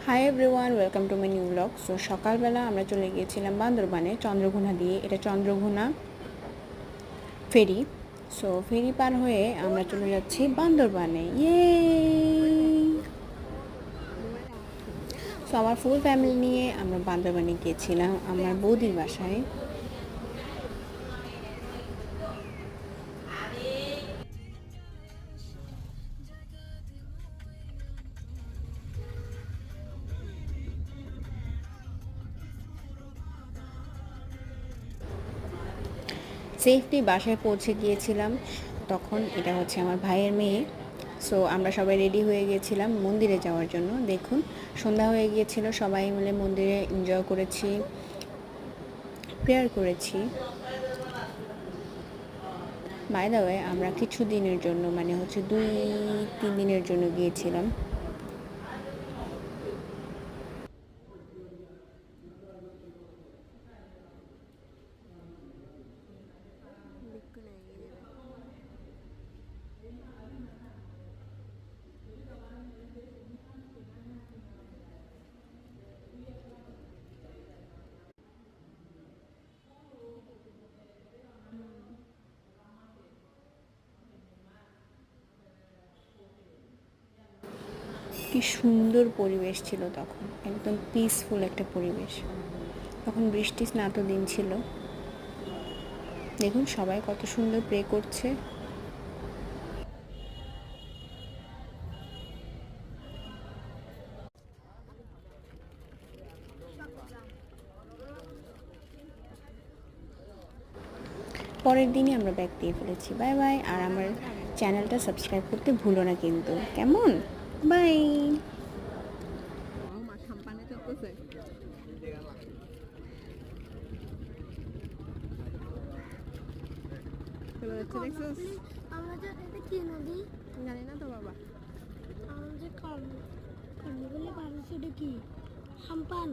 Hi everyone, welcome to my new blog. So সকালবেলা আমরা চলে গিয়েছিলাম বান্দরবানে চন্দ্রঘোনা দিয়ে। এটা চন্দ্রঘোনা ফেরি। সো ফেরি পার হয়ে আমরা চলে যাচ্ছি বান্দরবানে। সো আমার ফুল ফ্যামিলি নিয়ে আমরা বান্দরবানে গিয়েছিলাম আমার বৌদির বাসায়। সেফলি বাসায় পৌঁছে গিয়েছিলাম। তখন এটা হচ্ছে আমার ভাইয়ের মেয়ে। সো আমরা সবাই রেডি হয়ে গিয়েছিলাম মন্দিরে যাওয়ার জন্য। দেখুন, সন্ধ্যা হয়ে গিয়েছিল, সবাই মিলে মন্দিরে এনজয় করেছি, প্রেয়ার করেছি। বাই দ্য ওয়ে, আমরা কিছু দিনের জন্য মানে হচ্ছে 2-3 দিনের জন্য গিয়েছিলাম। কি সুন্দর পরিবেশ ছিল তখন, একদম পিসফুল একটা পরিবেশ। তখন বৃষ্টি স্নাত দিন ছিল। দেখুন সবাই কত সুন্দর প্রে করছে। পরের দিনই আমরা ব্যাগ দিয়ে ফেলেছি। Bye bye. আর আমার চ্যানেলটা সাবস্ক্রাইব করতে ভুলো না কিন্তু, কেমন? বাই। আমাদের এটা কি নদী জানি না তো বাবা। আমাদের কর্ণগুলি বাংলাদেশে এটা কি হাম্পান।